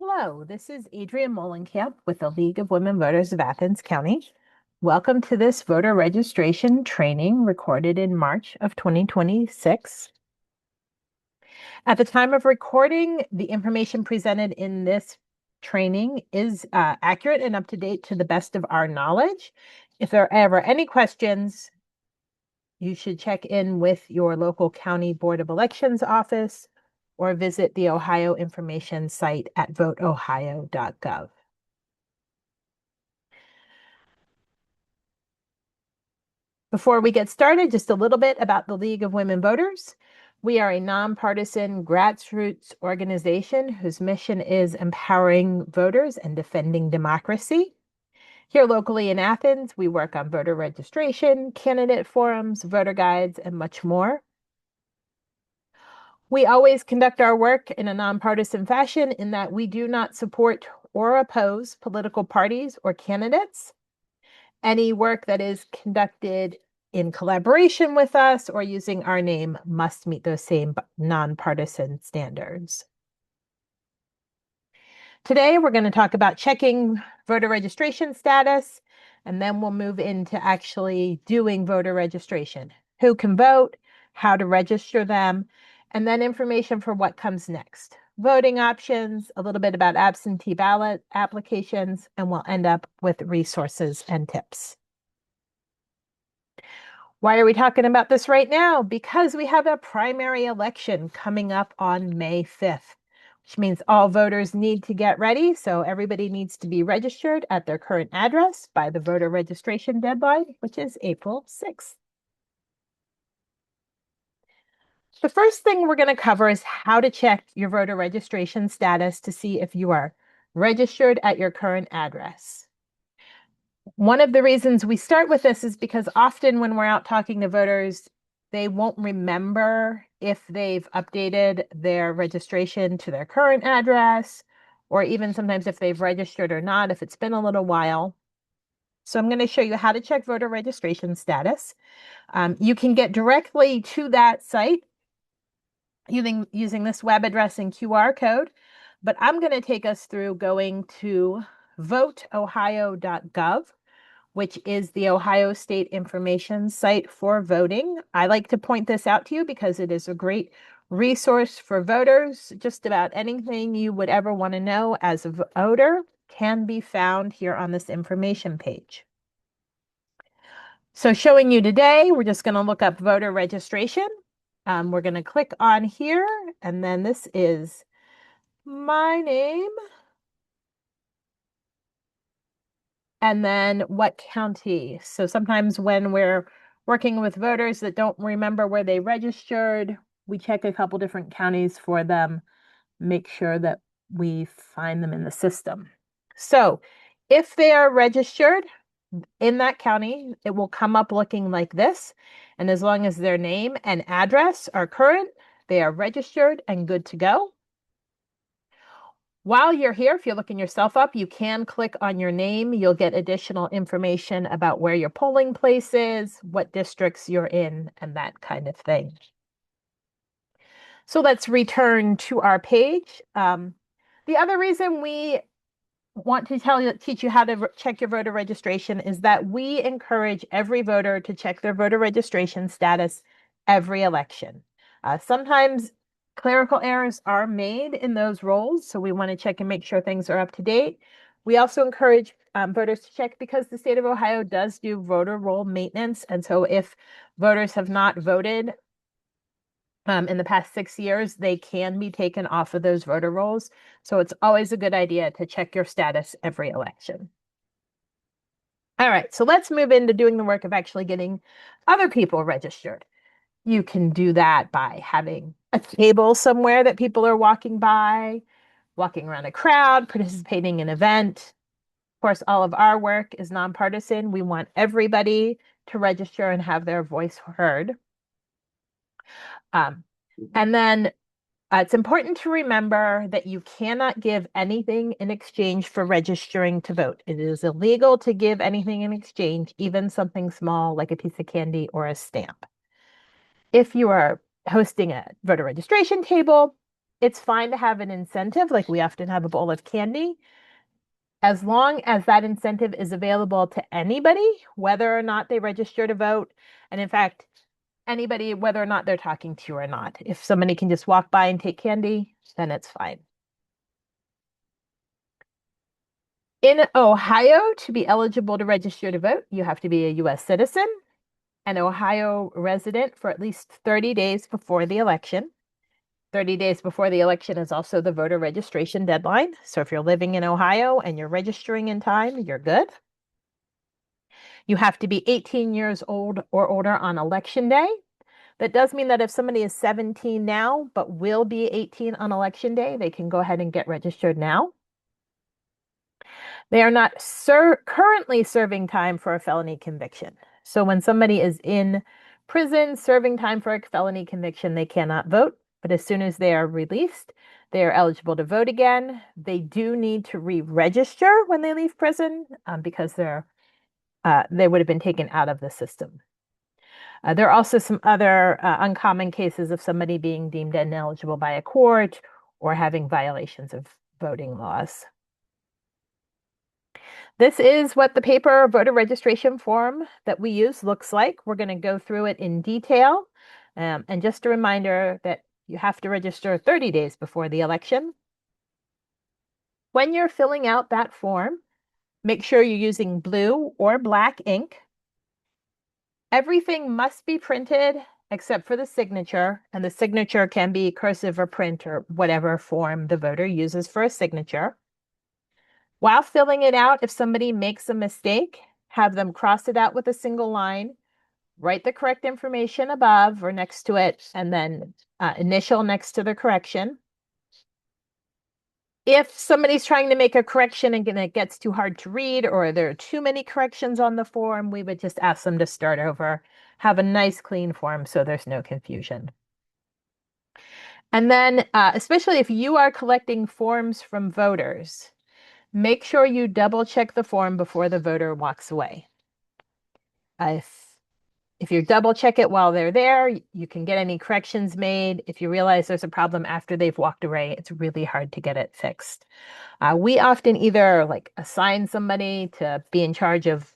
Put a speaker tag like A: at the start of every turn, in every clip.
A: Hello, this is Adrienne Molenkamp with the League of Women Voters of Athens County. Welcome to this voter registration training recorded in March of 2026. At the time of recording, the information presented in this training is accurate and up to date to the best of our knowledge. If there are ever any questions, you should check in with your local county board of elections office or visit the Ohio information site at voteohio.gov. Before we get started, just a little bit about the League of Women Voters. We are a nonpartisan grassroots organization whose mission is empowering voters and defending democracy. Here locally in Athens, we work on voter registration, candidate forums, voter guides, and much more. We always conduct our work in a nonpartisan fashion in that we do not support or oppose political parties or candidates. Any work that is conducted in collaboration with us or using our name must meet those same nonpartisan standards. Today, we're going to talk about checking voter registration status, and then we'll move into actually doing voter registration. Who can vote, how to register them, and then information for what comes next. Voting options, a little bit about absentee ballot applications, and we'll end up with resources and tips. Why are we talking about this right now? Because we have a primary election coming up on May 5th, which means all voters need to get ready. So everybody needs to be registered at their current address by the voter registration deadline, which is April 6th. The first thing we're going to cover is how to check your voter registration status to see if you are registered at your current address. One of the reasons we start with this is because often when we're out talking to voters, they won't remember if they've updated their registration to their current address, or even sometimes if they've registered or not, if it's been a little while. So I'm going to show you how to check voter registration status. You can get directly to that site using this web address and QR code, but I'm going to take us through going to voteohio.gov, which is the Ohio State information site for voting. I like to point this out to you because it is a great resource for voters. Just about anything you would ever want to know as a voter can be found here on this information page. So showing you today, we're just going to look up voter registration. We're going to click on here, and then this is my name. And then what county. So sometimes when we're working with voters that don't remember where they registered, we check a couple different counties for them, make sure that we find them in the system. So if they are registered in that county, it will come up looking like this. And as long as their name and address are current, they are registered and good to go. While you're here, if you're looking yourself up, you can click on your name. You'll get additional information about where your polling place is, what districts you're in, and that kind of thing. So let's return to our page. The other reason we want to teach you how to check your voter registration is that we encourage every voter to check their voter registration status every election. Sometimes clerical errors are made in those roles, so we want to check and make sure things are up to date. We also encourage voters to check because the state of Ohio does do voter roll maintenance, and so if voters have not voted in the past 6 years, they can be taken off of those voter rolls. So it's always a good idea to check your status every election. All right, so let's move into doing the work of actually getting other people registered. You can do that by having a table somewhere that people are walking by, walking around a crowd, participating in an event. Of course, all of our work is nonpartisan. We want everybody to register and have their voice heard. And then it's important to remember that you cannot give anything in exchange for registering to vote. It is illegal to give anything in exchange, even something small like a piece of candy or a stamp. If you are hosting a voter registration table, it's fine to have an incentive, like we often have a bowl of candy, as long as that incentive is available to anybody, whether or not they register to vote. And in fact, anybody, whether or not they're talking to you or not. If somebody can just walk by and take candy, then it's fine. In Ohio, to be eligible to register to vote, you have to be a US citizen, an Ohio resident for at least 30 days before the election. 30 days before the election is also the voter registration deadline. So if you're living in Ohio and you're registering in time, you're good. You have to be 18 years old or older on election day. That does mean that if somebody is 17 now, but will be 18 on election day, they can go ahead and get registered now. They are not currently serving time for a felony conviction. So when somebody is in prison serving time for a felony conviction, they cannot vote. But as soon as they are released, they are eligible to vote again. They do need to re-register when they leave prison because they would have been taken out of the system. There are also some other uncommon cases of somebody being deemed ineligible by a court or having violations of voting laws. This is what the paper voter registration form that we use looks like. We're going to go through it in detail. And just a reminder that you have to register 30 days before the election. When you're filling out that form, make sure you're using blue or black ink. Everything must be printed except for the signature, and the signature can be cursive or print or whatever form the voter uses for a signature. While filling it out, if somebody makes a mistake, have them cross it out with a single line, write the correct information above or next to it, and then initial next to the correction. If somebody's trying to make a correction and it gets too hard to read or there are too many corrections on the form, we would just ask them to start over, have a nice clean form so there's no confusion. And then, especially if you are collecting forms from voters, make sure you double check the form before the voter walks away. If you double check it while they're there, you can get any corrections made. If you realize there's a problem after they've walked away, it's really hard to get it fixed. We often either assign somebody to be in charge of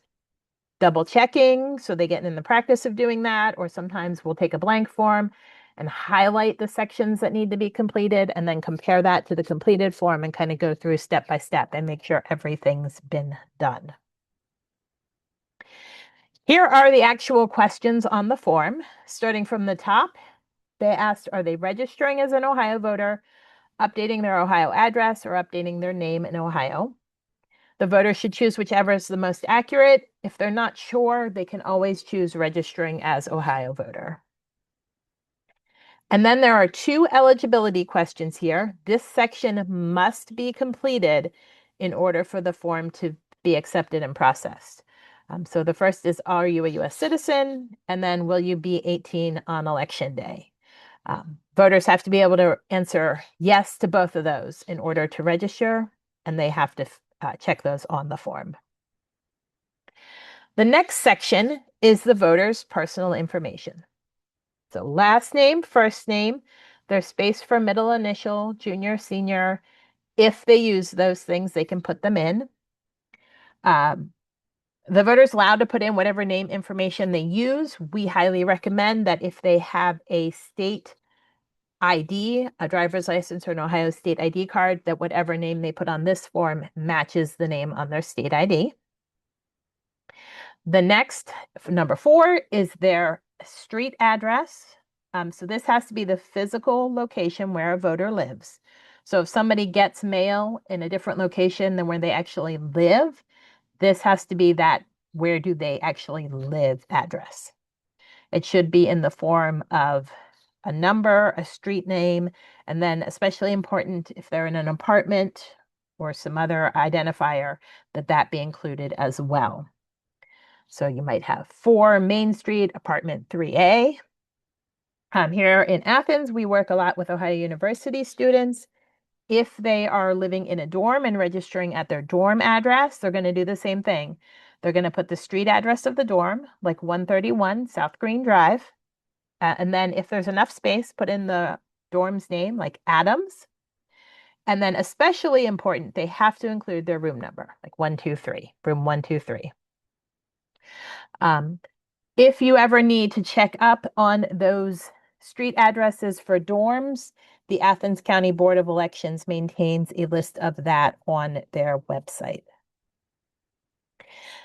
A: double checking so they get in the practice of doing that, or sometimes we'll take a blank form and highlight the sections that need to be completed and then compare that to the completed form and kind of go through step by step and make sure everything's been done. Here are the actual questions on the form. Starting from the top, they asked, are they registering as an Ohio voter, updating their Ohio address, or updating their name in Ohio? The voter should choose whichever is the most accurate. If they're not sure, they can always choose registering as Ohio voter. And then there are two eligibility questions here. This section must be completed in order for the form to be accepted and processed. So the first is, are you a US citizen? And then, will you be 18 on election day? Voters have to be able to answer yes to both of those in order to register, and they have to check those on the form. The next section is the voter's personal information. So last name, first name, there's space for middle initial, junior, senior. If they use those things, they can put them in. The voter's allowed to put in whatever name information they use. We highly recommend that if they have a state ID, a driver's license, or an Ohio state ID card, that whatever name they put on this form matches the name on their state ID. The next, number 4, is their street address. So this has to be the physical location where a voter lives. So if somebody gets mail in a different location than where they actually live, this has to be that where do they actually live address. It should be in the form of a number, a street name, and then especially important if they're in an apartment or some other identifier, that be included as well. So you might have 4 Main Street, apartment 3A. Here in Athens, we work a lot with Ohio University students. If they are living in a dorm and registering at their dorm address, they're going to do the same thing. They're going to put the street address of the dorm, like 131 South Green Drive. And then if there's enough space, put in the dorm's name, like Adams. And then especially important, they have to include their room number, like 123, room 123. If you ever need to check up on those street addresses for dorms, the Athens County Board of Elections maintains a list of that on their website.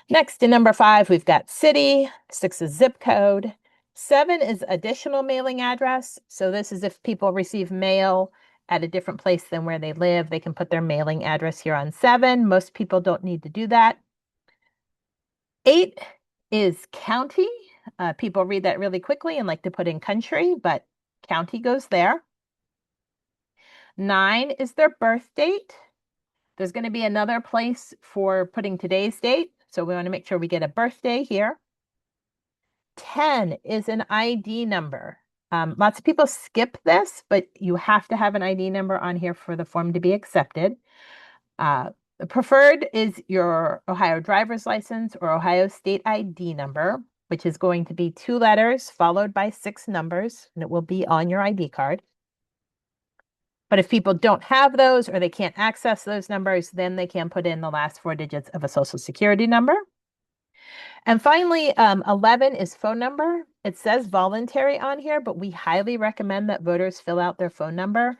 A: Next, in number 5, we've got city. 6 is zip code. 7 is additional mailing address. So this is if people receive mail at a different place than where they live, they can put their mailing address here on 7. Most people don't need to do that. 8 is county. People read that really quickly and like to put in country, but county goes there. 9 is their birth date. There's going to be another place for putting today's date, so we want to make sure we get a birthday here. 10 is an ID number. Lots of people skip this, but you have to have an ID number on here for the form to be accepted. The preferred is your Ohio driver's license or Ohio state ID number, which is going to be 2 letters followed by 6 numbers, and it will be on your ID card. But if people don't have those or they can't access those numbers, then they can put in the last 4 digits of a social security number. And finally, 11 is phone number. It says voluntary on here, but we highly recommend that voters fill out their phone number,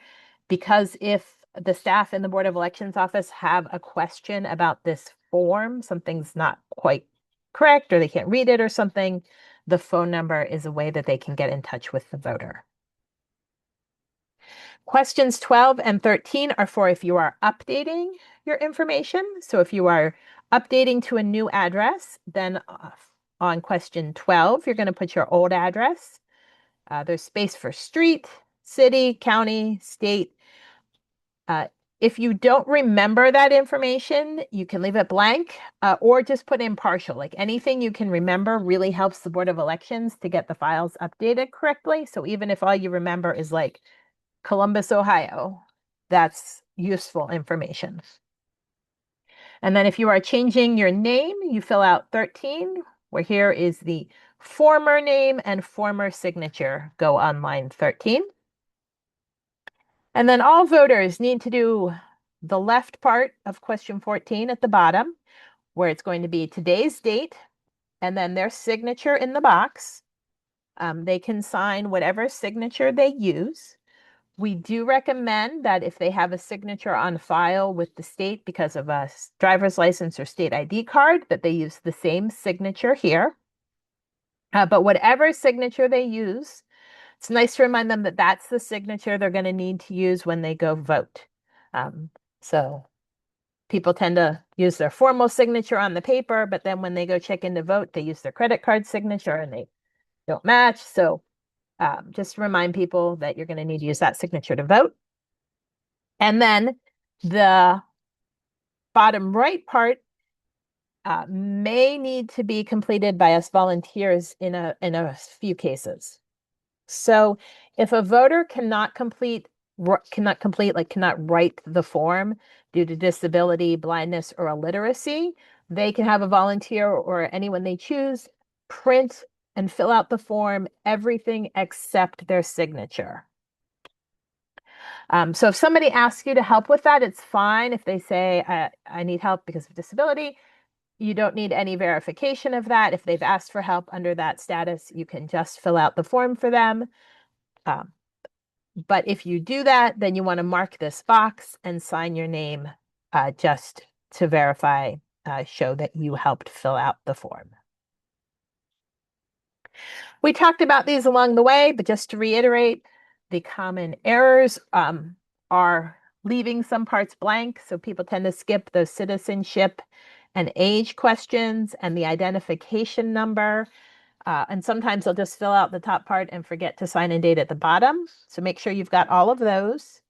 A: because if the staff in the Board of Elections office have a question about this form, something's not quite correct or they can't read it or something, the phone number is a way that they can get in touch with the voter. Questions 12 and 13 are for if you are updating your information. So if you are updating to a new address, then on question 12, you're going to put your old address. There's space for street, city, county, state. If you don't remember that information, you can leave it blank or just put in partial. Like anything you can remember really helps the Board of Elections to get the files updated correctly. So even if all you remember is like Columbus, Ohio, that's useful information. And then if you are changing your name, you fill out 13, where here is the former name and former signature go on line 13. And then all voters need to do the left part of question 14 at the bottom, where it's going to be today's date and then their signature in the box. They can sign whatever signature they use. We do recommend that if they have a signature on file with the state because of a driver's license or state ID card, that they use the same signature here. But whatever signature they use, it's nice to remind them that that's the signature they're going to need to use when they go vote. So people tend to use their formal signature on the paper, but then when they go check in to vote, they use their credit card signature and they don't match. So just remind people that you're going to need to use that signature to vote. And then the bottom right part may need to be completed by us volunteers in a few cases. So if a voter cannot write the form due to disability, blindness, or illiteracy, they can have a volunteer or anyone they choose print and fill out the form, everything except their signature. So if somebody asks you to help with that, it's fine. If they say, I need help because of disability, you don't need any verification of that. If they've asked for help under that status, you can just fill out the form for them. But if you do that, then you want to mark this box and sign your name just to verify, show that you helped fill out the form. We talked about these along the way, but just to reiterate, the common errors are leaving some parts blank. So people tend to skip those citizenship and age questions and the identification number. And sometimes they'll just fill out the top part and forget to sign and date at the bottom. So make sure you've got all of those.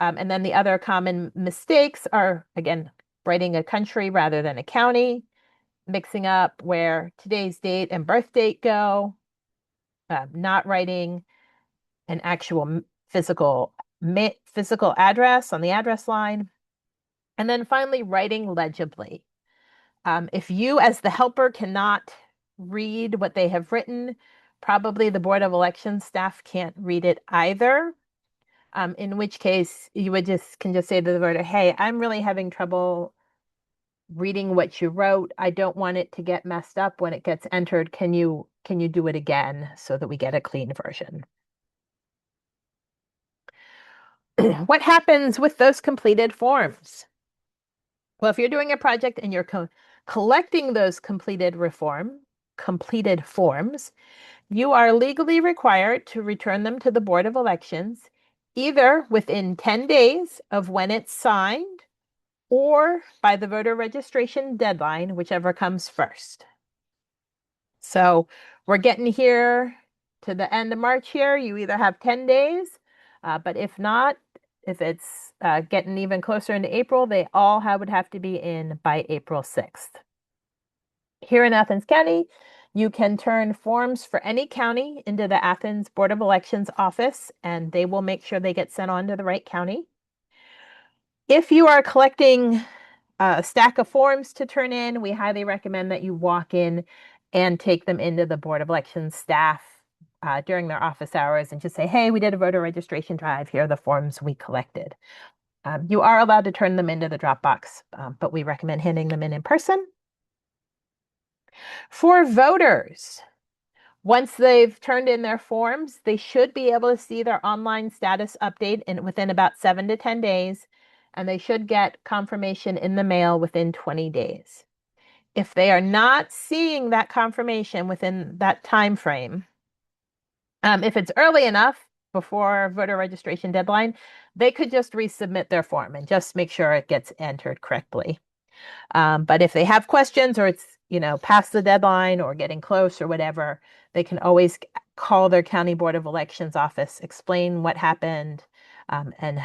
A: And then the other common mistakes are, again, writing a country rather than a county, mixing up where today's date and birth date go, not writing an actual physical address on the address line, and then finally writing legibly. If you as the helper cannot read what they have written, probably the Board of Elections staff can't read it either. In which case you would can just say to the voter, hey, I'm really having trouble reading what you wrote. I don't want it to get messed up when it gets entered. Can you do it again so that we get a clean version? What happens with those completed forms? Well, if you're doing a project and you're collecting those completed forms, you are legally required to return them to the Board of Elections either within 10 days of when it's signed or by the voter registration deadline, whichever comes first. So we're getting here to the end of March here. You either have 10 days, but if not, if it's getting even closer into April, they all would have to be in by April 6th. Here in Athens County, you can turn forms for any county into the Athens Board of Elections office, and they will make sure they get sent on to the right county. If you are collecting a stack of forms to turn in, we highly recommend that you walk in and take them into the Board of Elections staff during their office hours and just say, hey, we did a voter registration drive. Here are the forms we collected. You are allowed to turn them into the Dropbox, but we recommend handing them in person. For voters, once they've turned in their forms, they should be able to see their online status update within about 7 to 10 days, and they should get confirmation in the mail within 20 days. If they are not seeing that confirmation within that time frame, if it's early enough before voter registration deadline, they could just resubmit their form and just make sure it gets entered correctly. But if they have questions or it's, past the deadline or getting close or whatever, they can always call their county board of elections office, explain what happened, and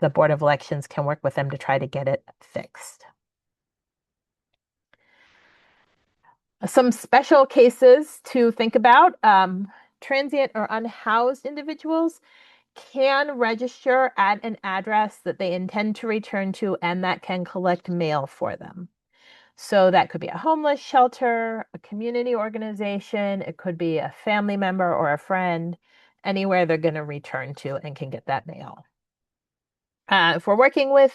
A: the board of elections can work with them to try to get it fixed. Some special cases to think about. Transient or unhoused individuals can register at an address that they intend to return to and that can collect mail for them. So that could be a homeless shelter, a community organization, it could be a family member or a friend, anywhere they're going to return to and can get that mail. If we're working with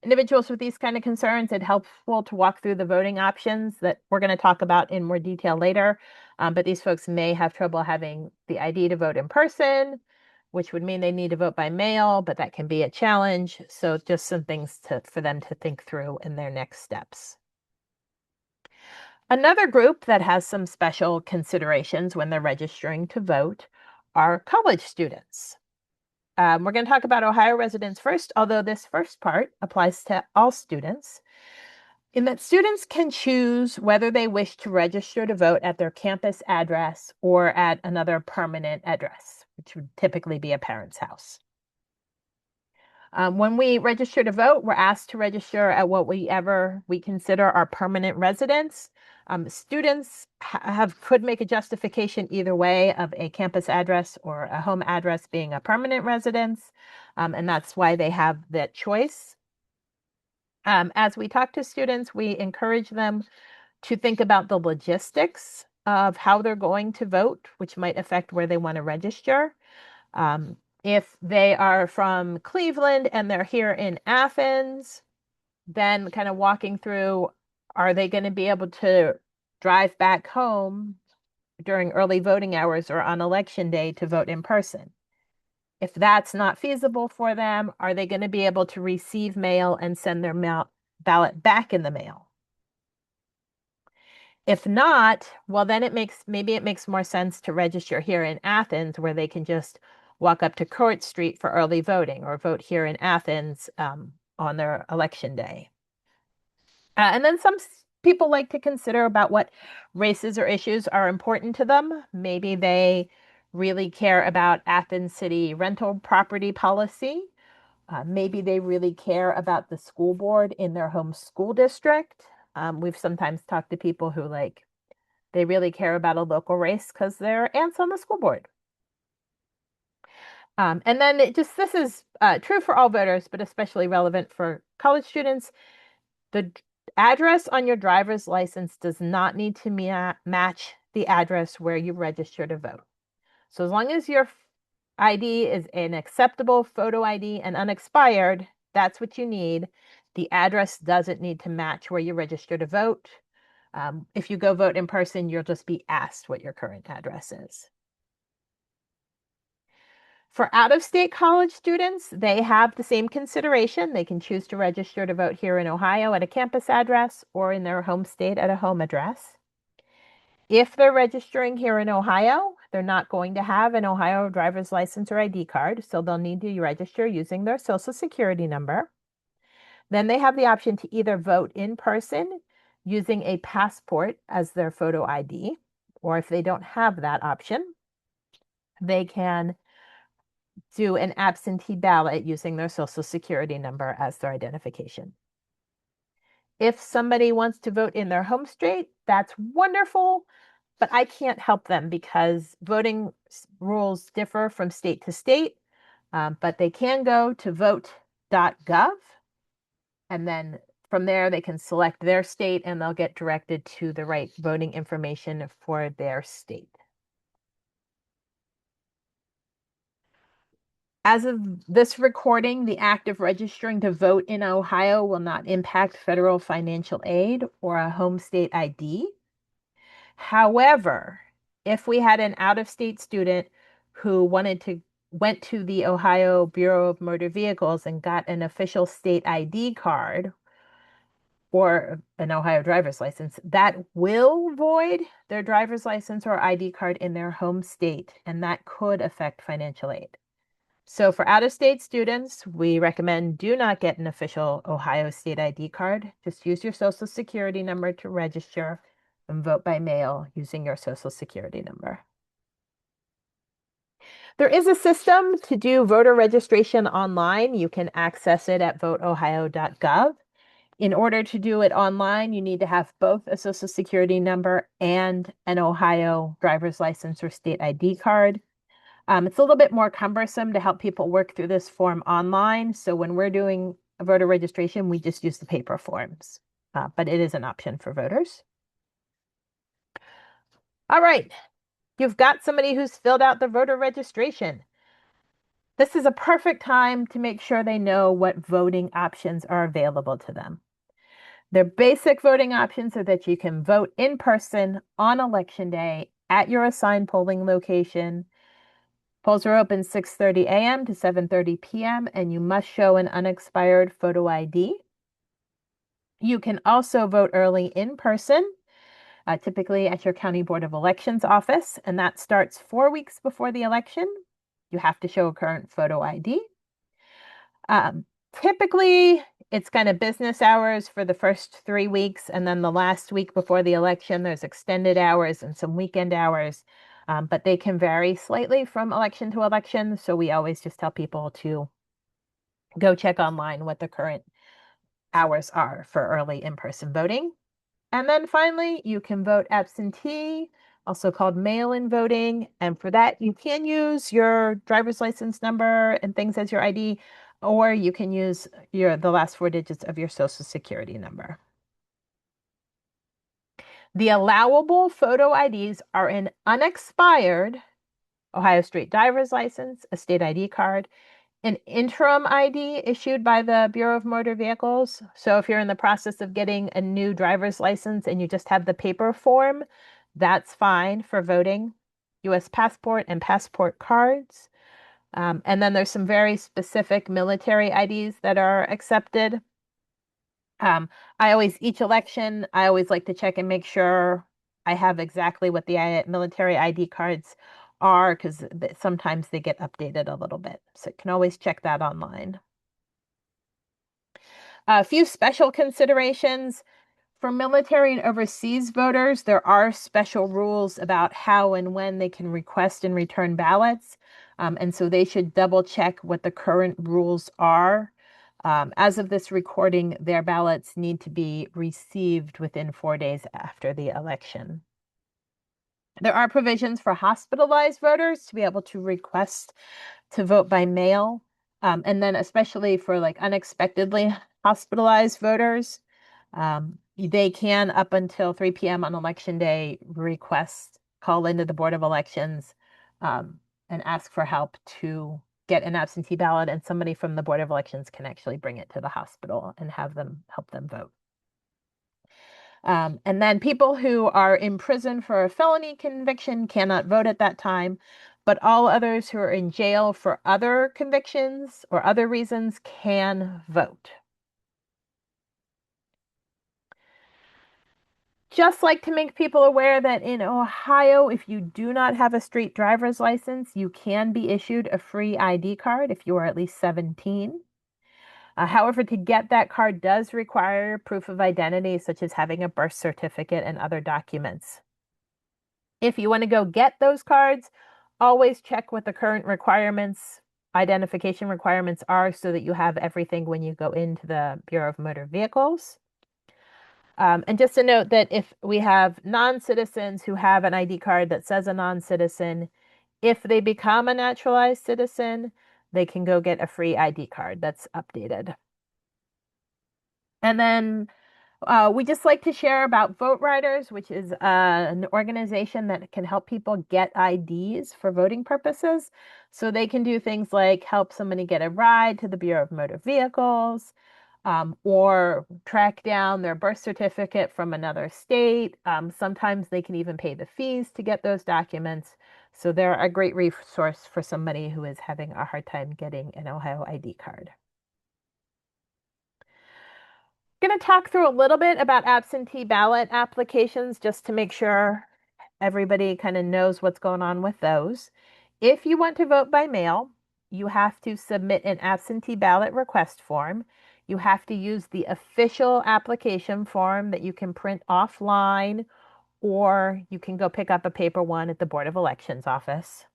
A: individuals with these kind of concerns, it's helpful to walk through the voting options that we're going to talk about in more detail later. But these folks may have trouble having the ID to vote in person, which would mean they need to vote by mail, but that can be a challenge. So just some things for them to think through in their next steps. Another group that has some special considerations when they're registering to vote are college students. We're going to talk about Ohio residents first, although this first part applies to all students, in that students can choose whether they wish to register to vote at their campus address or at another permanent address, which would typically be a parent's house. When we register to vote, we're asked to register at whatever we consider our permanent residence. Students could make a justification either way of a campus address or a home address being a permanent residence, and that's why they have that choice. As we talk to students, we encourage them to think about the logistics of how they're going to vote, which might affect where they want to register. If they are from Cleveland and they're here in Athens, then kind of walking through, are they going to be able to drive back home during early voting hours or on election day to vote in person? If that's not feasible for them, are they going to be able to receive mail and send their ballot back in the mail? If not, well, then maybe it makes more sense to register here in Athens where they can just walk up to Court Street for early voting or vote here in Athens on their election day. And then some people like to consider about what races or issues are important to them. Maybe they really care about Athens City rental property policy. Maybe they really care about the school board in their home school district. We've sometimes talked to people who they really care about a local race because they're aunts on the school board. And then this is true for all voters, but especially relevant for college students. The address on your driver's license does not need to match the address where you register to vote. So as long as your ID is an acceptable photo ID and unexpired. That's what you need. The address doesn't need to match where you register to vote. If you go vote in person, you'll just be asked what your current address is. For out-of-state college students, they have the same consideration. They can choose to register to vote here in Ohio at a campus address or in their home state at a home address. If they're registering here in Ohio, they're not going to have an Ohio driver's license or ID card, so they'll need to register using their Social Security number. Then they have the option to either vote in person using a passport as their photo ID, or if they don't have that option, they can do an absentee ballot using their Social Security number as their identification. If somebody wants to vote in their home state, that's wonderful, but I can't help them because voting rules differ from state to state. But they can go to vote.gov, and then from there they can select their state and they'll get directed to the right voting information for their state. As of this recording, the act of registering to vote in Ohio will not impact federal financial aid or a home state ID. However, if we had an out-of-state student who went to the Ohio Bureau of Motor Vehicles and got an official state ID card or an Ohio driver's license, that will void their driver's license or ID card in their home state, and that could affect financial aid. So for out-of-state students, we recommend do not get an official Ohio state ID card. Just use your Social Security number to register and vote by mail using your Social Security number. There is a system to do voter registration online. You can access it at voteohio.gov. In order to do it online, you need to have both a Social Security number and an Ohio driver's license or state ID card. It's a little bit more cumbersome to help people work through this form online. So when we're doing a voter registration, we just use the paper forms, but it is an option for voters. All right, you've got somebody who's filled out the voter registration. This is a perfect time to make sure they know what voting options are available to them. Their basic voting options are that you can vote in person on election day at your assigned polling location. Polls are open 6:30 a.m. to 7:30 p.m. and you must show an unexpired photo ID. You can also vote early in person, typically at your County Board of Elections office, and that starts 4 weeks before the election. You have to show a current photo ID. Typically, it's kind of business hours for the first 3 weeks, and then the last week before the election, there's extended hours and some weekend hours. But they can vary slightly from election to election. So we always just tell people to go check online what the current hours are for early in-person voting. And then finally, you can vote absentee, also called mail-in voting. And for that, you can use your driver's license number and things as your ID, or you can use the last 4 digits of your Social Security number. The allowable photo IDs are an unexpired Ohio State driver's license, a state ID card, an interim ID issued by the Bureau of Motor Vehicles. So if you're in the process of getting a new driver's license and you just have the paper form, that's fine for voting. US passport and passport cards. And then there's some very specific military IDs that are accepted. Each election, I always like to check and make sure I have exactly what the military ID cards are because sometimes they get updated a little bit. So you can always check that online. A few special considerations. For military and overseas voters, there are special rules about how and when they can request and return ballots. And so they should double check what the current rules are. As of this recording, their ballots need to be received within 4 days after the election. There are provisions for hospitalized voters to be able to request to vote by mail. And then especially for like unexpectedly hospitalized voters, they can, up until 3 p.m. on election day, call into the Board of Elections and ask for help to get an absentee ballot, and somebody from the Board of Elections can actually bring it to the hospital and have them help them vote. And then people who are in prison for a felony conviction cannot vote at that time, but all others who are in jail for other convictions or other reasons can vote. Just like to make people aware that in Ohio, if you do not have a street driver's license, you can be issued a free ID card if you are at least 17. However, to get that card does require proof of identity, such as having a birth certificate and other documents. If you want to go get those cards, always check what the current requirements, identification requirements are so that you have everything when you go into the Bureau of Motor Vehicles. And just a note that if we have non-citizens who have an ID card that says a non-citizen, if they become a naturalized citizen, they can go get a free ID card that's updated. And then we just like to share about Vote Riders, which is an organization that can help people get IDs for voting purposes. So they can do things like help somebody get a ride to the Bureau of Motor Vehicles, or track down their birth certificate from another state. Sometimes they can even pay the fees to get those documents. So they're a great resource for somebody who is having a hard time getting an Ohio ID card. Going to talk through a little bit about absentee ballot applications just to make sure everybody kind of knows what's going on with those. If you want to vote by mail, you have to submit an absentee ballot request form. You have to use the official application form that you can print offline, or you can go pick up a paper one at the Board of Elections office.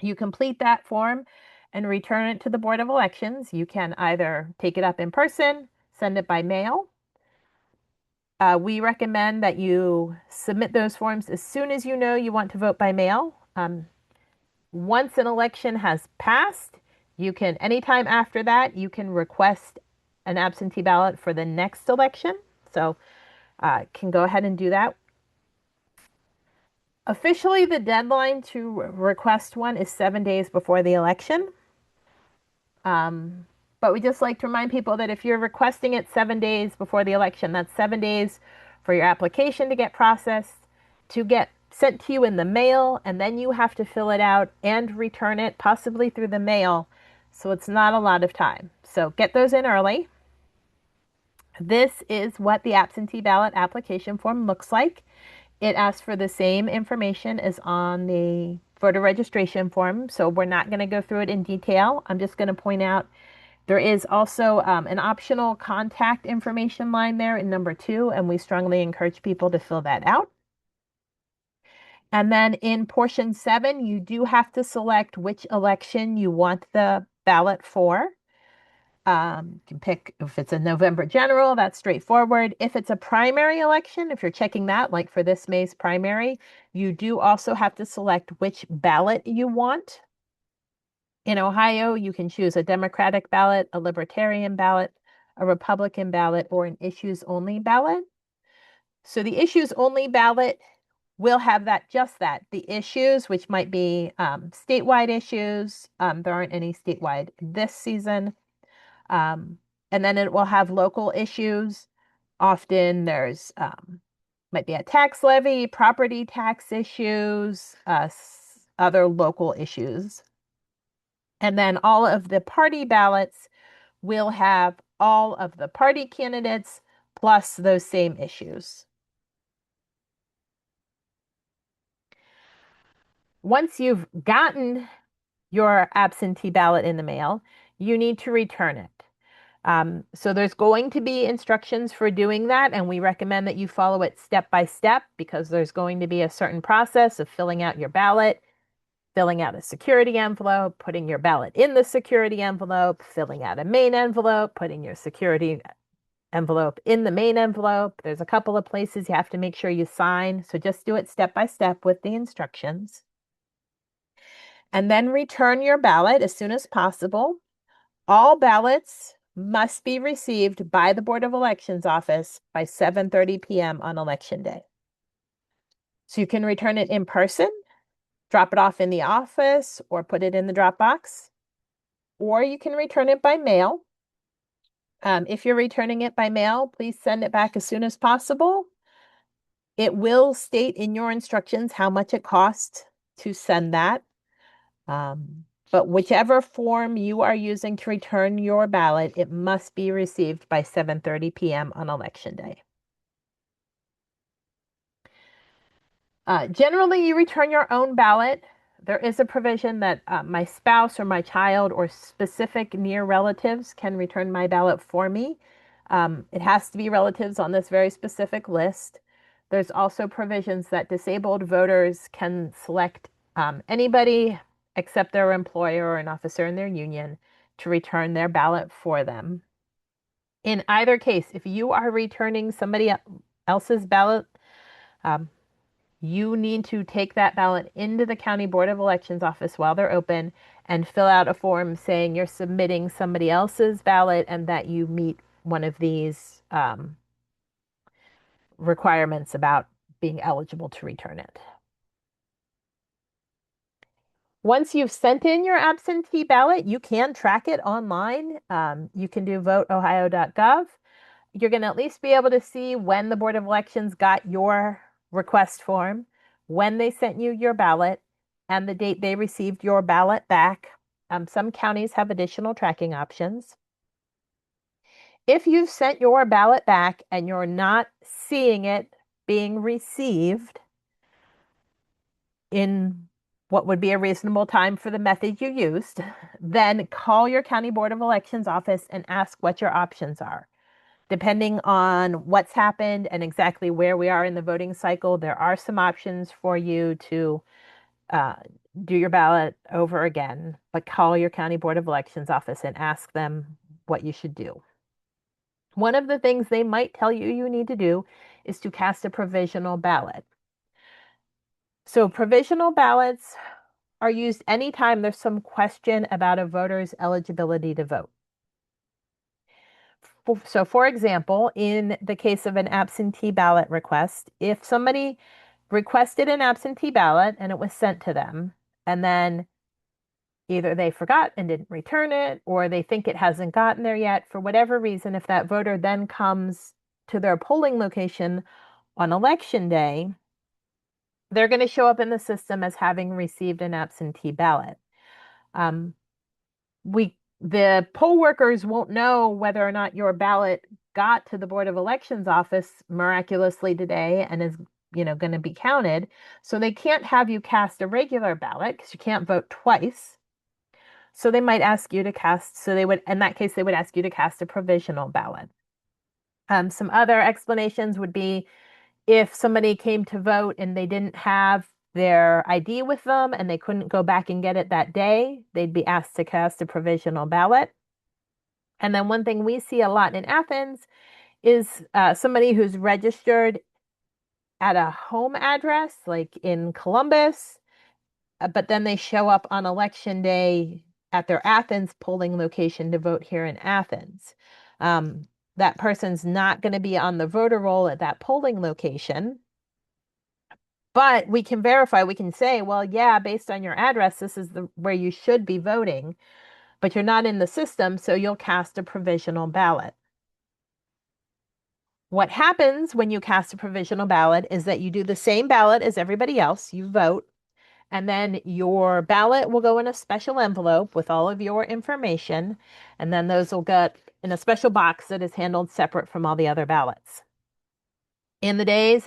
A: You complete that form and return it to the Board of Elections. You can either take it up in person, send it by mail. We recommend that you submit those forms as soon as you know you want to vote by mail. Once an election has passed, you can, anytime after that, you can request an absentee ballot for the next election. So can go ahead and do that. Officially, the deadline to request one is 7 days before the election. But we just like to remind people that if you're requesting it 7 days before the election, that's 7 days for your application to get processed, to get sent to you in the mail, and then you have to fill it out and return it, possibly through the mail. So it's not a lot of time. So get those in early. This is what the absentee ballot application form looks like. It asks for the same information as on the voter registration form, so we're not going to go through it in detail. I'm just going to point out there is also an optional contact information line there in number 2, and we strongly encourage people to fill that out. And then in portion 7, you do have to select which election you want the ballot for. You can pick if it's a November general, that's straightforward. If it's a primary election, if you're checking that, like for this May's primary, you do also have to select which ballot you want. In Ohio, you can choose a Democratic ballot, a Libertarian ballot, a Republican ballot, or an issues-only ballot. So the issues-only ballot will have that, just that, the issues, which might be statewide issues. There aren't any statewide this season. And then it will have local issues. Often there's might be a tax levy, property tax issues, other local issues. And then all of the party ballots will have all of the party candidates plus those same issues. Once you've gotten your absentee ballot in the mail, you need to return it. So there's going to be instructions for doing that, and we recommend that you follow it step by step because there's going to be a certain process of filling out your ballot, filling out a security envelope, putting your ballot in the security envelope, filling out a main envelope, putting your security envelope in the main envelope. There's a couple of places you have to make sure you sign, so just do it step by step with the instructions. And then return your ballot as soon as possible. All ballots must be received by the Board of Elections office by 7:30 p.m. on election day. So you can return it in person, drop it off in the office or put it in the drop box, or you can return it by mail. If you're returning it by mail, please send it back as soon as possible. It will state in your instructions how much it costs to send that. But whichever form you are using to return your ballot, it must be received by 7:30 p.m. on Election Day. Generally, you return your own ballot. There is a provision that my spouse or my child or specific near relatives can return my ballot for me. It has to be relatives on this very specific list. There's also provisions that disabled voters can select anybody except their employer or an officer in their union to return their ballot for them. In either case, if you are returning somebody else's ballot, you need to take that ballot into the County Board of Elections office while they're open and fill out a form saying you're submitting somebody else's ballot and that you meet one of these requirements about being eligible to return it. Once you've sent in your absentee ballot, you can track it online. You can do voteohio.gov. You're going to at least be able to see when the Board of Elections got your request form, when they sent you your ballot, and the date they received your ballot back. Some counties have additional tracking options. If you've sent your ballot back and you're not seeing it being received in what would be a reasonable time for the method you used, then call your County Board of Elections office and ask what your options are. Depending on what's happened and exactly where we are in the voting cycle, there are some options for you to do your ballot over again, but call your County Board of Elections office and ask them what you should do. One of the things they might tell you you need to do is to cast a provisional ballot. So provisional ballots are used anytime there's some question about a voter's eligibility to vote. So, for example, in the case of an absentee ballot request, if somebody requested an absentee ballot and it was sent to them, and then either they forgot and didn't return it, or they think it hasn't gotten there yet, for whatever reason, if that voter then comes to their polling location on Election Day, they're going to show up in the system as having received an absentee ballot. The poll workers won't know whether or not your ballot got to the Board of Elections office miraculously today and is, going to be counted. So they can't have you cast a regular ballot because you can't vote twice. So they might ask you to cast, in that case, they would ask you to cast a provisional ballot. Some other explanations would be if somebody came to vote and they didn't have their ID with them and they couldn't go back and get it that day, they'd be asked to cast a provisional ballot. And then one thing we see a lot in Athens is somebody who's registered at a home address, like in Columbus, but then they show up on Election Day at their Athens polling location to vote here in Athens. That person's not going to be on the voter roll at that polling location. But we can verify, we can say, well, yeah, based on your address, this is where you should be voting, but you're not in the system, so you'll cast a provisional ballot. What happens when you cast a provisional ballot is that you do the same ballot as everybody else, you vote, and then your ballot will go in a special envelope with all of your information, and then those will get in a special box that is handled separate from all the other ballots. In the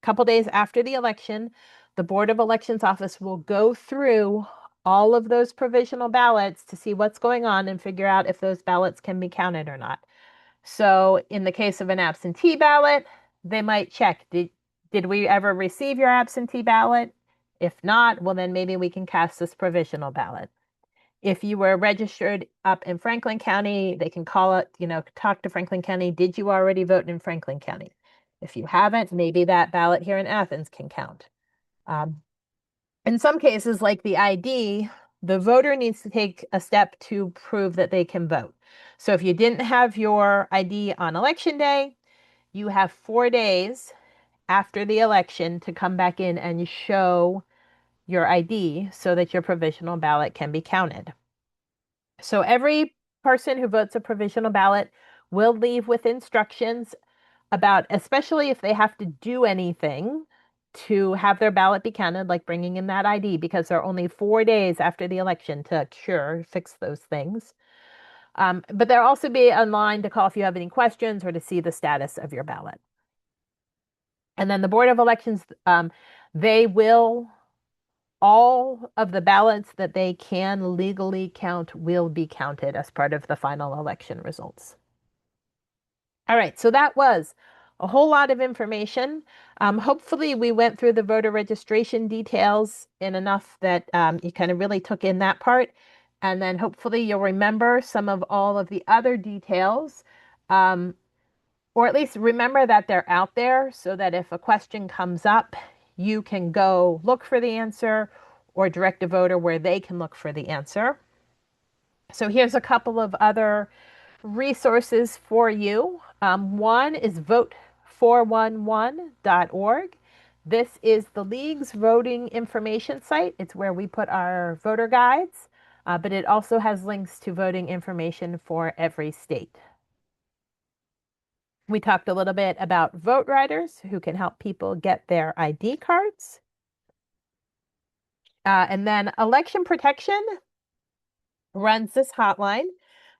A: couple days after the election, the Board of Elections office will go through all of those provisional ballots to see what's going on and figure out if those ballots can be counted or not. So in the case of an absentee ballot, they might check, did we ever receive your absentee ballot? If not, well, then maybe we can cast this provisional ballot. If you were registered up in Franklin County, they can call it, talk to Franklin County. Did you already vote in Franklin County? If you haven't, maybe that ballot here in Athens can count. In some cases, like the ID, the voter needs to take a step to prove that they can vote. So if you didn't have your ID on Election Day, you have 4 days after the election to come back in and show your ID so that your provisional ballot can be counted. So every person who votes a provisional ballot will leave with instructions about, especially if they have to do anything to have their ballot be counted, like bringing in that ID, because there are only 4 days after the election to fix those things. But there'll also be a line to call if you have any questions or to see the status of your ballot. And then the Board of Elections, they will, all of the ballots that they can legally count will be counted as part of the final election results. All right, so that was a whole lot of information. Hopefully, we went through the voter registration details in enough that you kind of really took in that part. And then hopefully you'll remember some of all of the other details, or at least remember that they're out there so that if a question comes up, you can go look for the answer or direct a voter where they can look for the answer. So here's a couple of other resources for you. One is vote411.org. This is the League's voting information site. It's where we put our voter guides, but it also has links to voting information for every state. We talked a little bit about Vote Riders, who can help people get their ID cards. And then Election Protection runs this hotline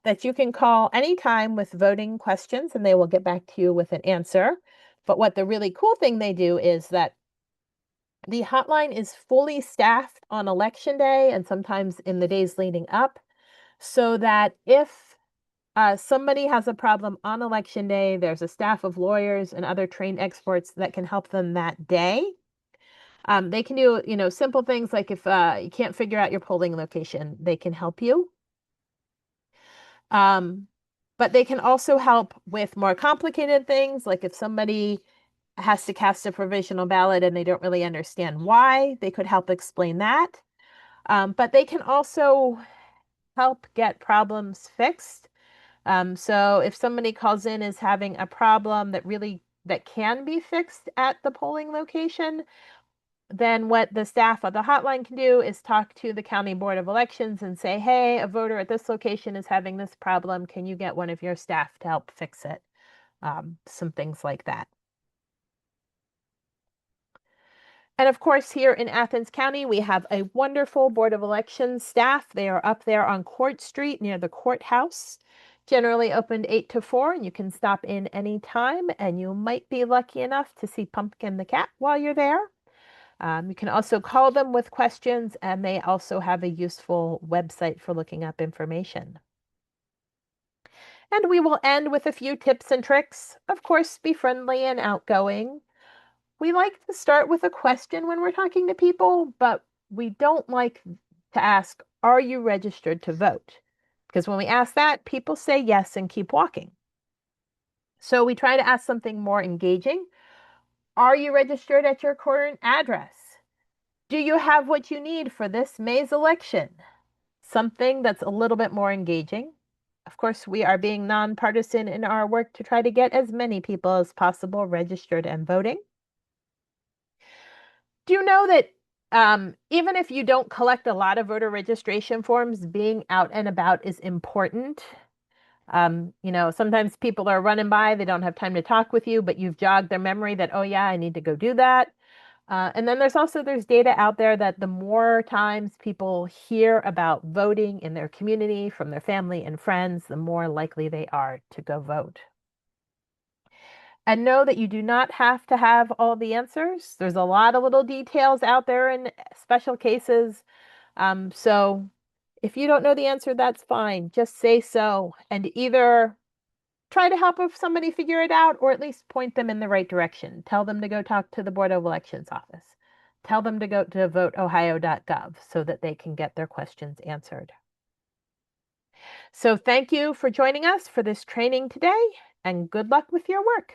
A: that you can call anytime with voting questions, and they will get back to you with an answer. But what the really cool thing they do is that the hotline is fully staffed on election day and sometimes in the days leading up, so that if somebody has a problem on election day, there's a staff of lawyers and other trained experts that can help them that day. They can do, simple things like if you can't figure out your polling location, they can help you. But they can also help with more complicated things, like if somebody has to cast a provisional ballot and they don't really understand why, they could help explain that. But they can also help get problems fixed. So if somebody calls in is having a problem that can be fixed at the polling location, then what the staff of the hotline can do is talk to the County Board of Elections and say, hey, a voter at this location is having this problem. Can you get one of your staff to help fix it? Some things like that. And of course, here in Athens County, we have a wonderful Board of Elections staff. They are up there on Court Street near the courthouse, generally opened 8 to 4, and you can stop in anytime, and you might be lucky enough to see Pumpkin the cat while you're there. You can also call them with questions, and they also have a useful website for looking up information. And we will end with a few tips and tricks. Of course, be friendly and outgoing. We like to start with a question when we're talking to people, but we don't like to ask, are you registered to vote? Because when we ask that, people say yes and keep walking. So we try to ask something more engaging. Are you registered at your current address? Do you have what you need for this May's election? Something that's a little bit more engaging. Of course, we are being nonpartisan in our work to try to get as many people as possible registered and voting. Do you know that even if you don't collect a lot of voter registration forms, being out and about is important? Sometimes people are running by, they don't have time to talk with you, but you've jogged their memory that, oh yeah, I need to go do that. And then there's data out there that the more times people hear about voting in their community from their family and friends, the more likely they are to go vote. And know that you do not have to have all the answers. There's a lot of little details out there in special cases. So if you don't know the answer, that's fine. Just say so and either try to help if somebody figure it out or at least point them in the right direction. Tell them to go talk to the Board of Elections office. Tell them to go to voteohio.gov so that they can get their questions answered. So thank you for joining us for this training today, and good luck with your work.